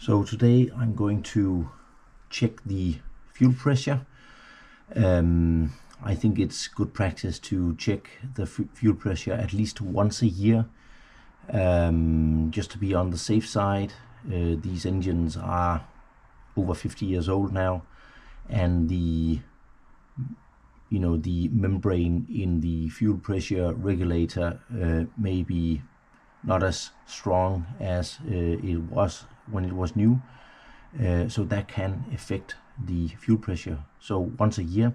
So today I'm going to check the fuel pressure. I think it's good practice to check the fuel pressure at least once a year, just to be on the safe side. These engines are over 50 years old now, and the membrane in the fuel pressure regulator may be not as strong as it was when it was new, so that can affect the fuel pressure. So once a year,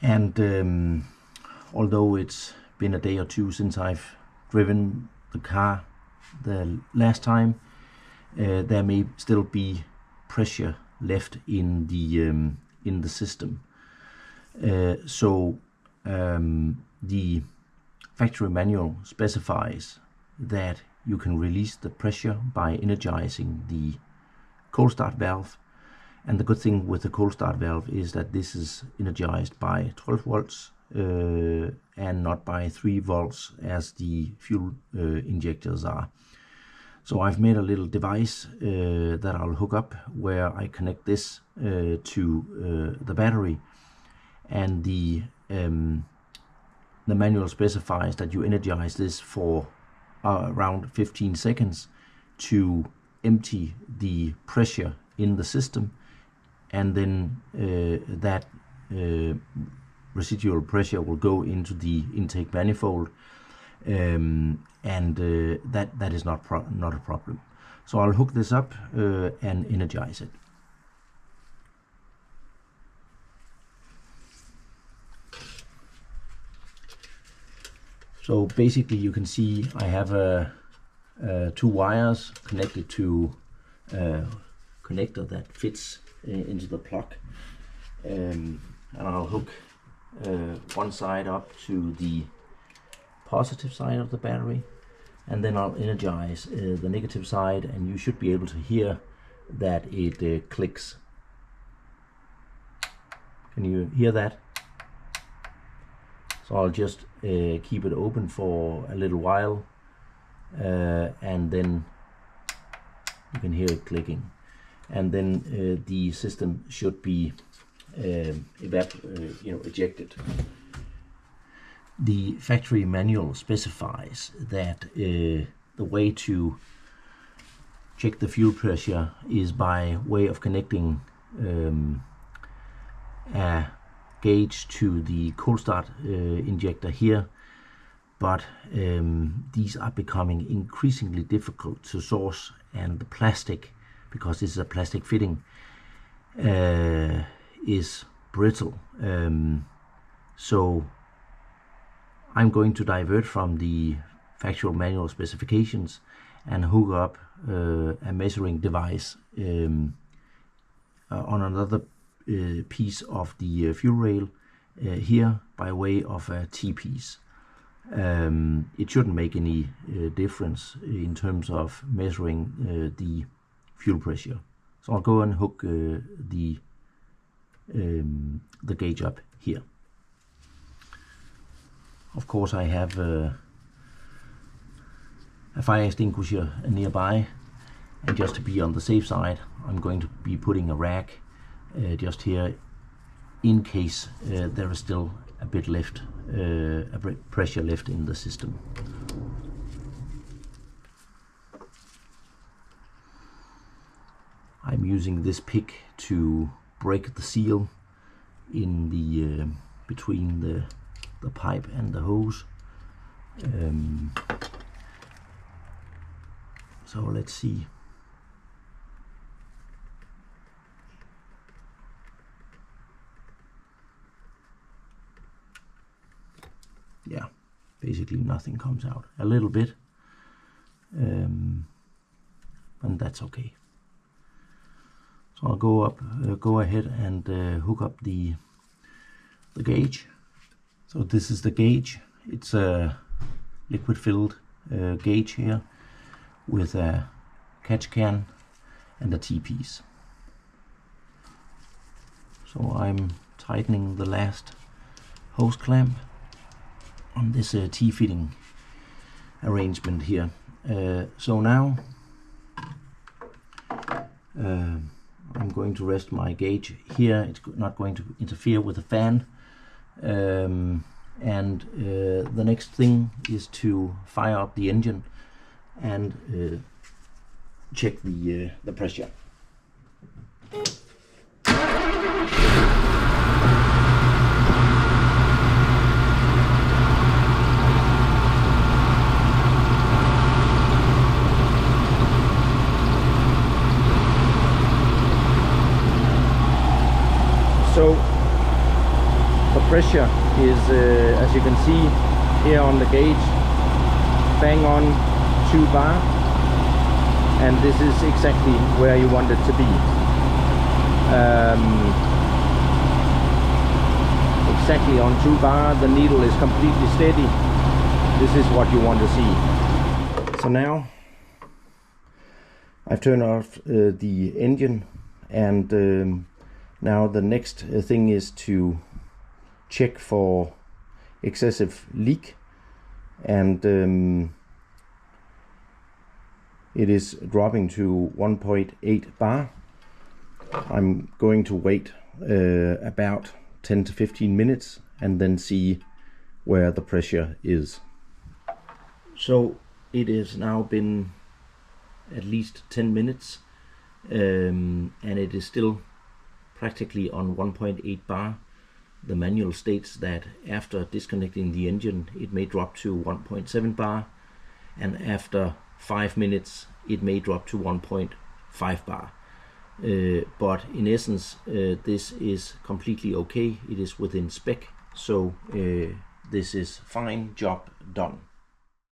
and although it's been a day or two since I've driven the car the last time, there may still be pressure left in the system. So the factory manual specifies that you can release the pressure by energizing the cold start valve, and the good thing with the cold start valve is that this is energized by 12 volts and not by 3 volts as the fuel injectors are. So I've made a little device that I'll hook up where I connect this to the battery, and the manual specifies that you energize this for around 15 seconds to empty the pressure in the system, and then that residual pressure will go into the intake manifold, and that is not a problem. So I'll hook this up and energize it. So basically you can see I have two wires connected to a connector that fits into the plug, and I'll hook one side up to the positive side of the battery, and then I'll energize the negative side, and you should be able to hear that it clicks. Can you hear that? So I'll just keep it open for a little while, and then you can hear it clicking, and then the system should be ejected. The factory manual specifies that the way to check the fuel pressure is by way of connecting a gauge to the cold start injector here, but these are becoming increasingly difficult to source, and the plastic, because this is a plastic fitting, is brittle. So I'm going to divert from the factual manual specifications and hook up a measuring device on another piece of the fuel rail here by way of a T-piece. It shouldn't make any difference in terms of measuring the fuel pressure. So I'll go and hook the gauge up here. Of course I have a fire extinguisher nearby, and just to be on the safe side I'm going to be putting a rack just here in case there is still a bit left, pressure left in the system. I'm using this pick to break the seal in the between the pipe and the hose. So let's see. Yeah, basically nothing comes out. A little bit, and that's okay. So I'll go ahead and hook up the gauge. So this is the gauge. It's a liquid-filled gauge here with a catch can and a T-piece. So I'm tightening the last hose clamp on this T-fitting arrangement here. So now I'm going to rest my gauge here. It's not going to interfere with the fan. And the next thing is to fire up the engine and check the pressure. So the pressure is, as you can see here on the gauge, bang on 2 bar, and this is exactly where you want it to be. Exactly on 2 bar, the needle is completely steady. This is what you want to see. So now I've turned off the engine, and now the next thing is to check for excessive leak, and it is dropping to 1.8 bar. I'm going to wait about 10 to 15 minutes and then see where the pressure is. So it has now been at least 10 minutes and it is still practically on 1.8 bar. The manual states that after disconnecting the engine it may drop to 1.7 bar, and after 5 minutes it may drop to 1.5 bar. But in essence this is completely okay. It is within spec, so this is fine, job done.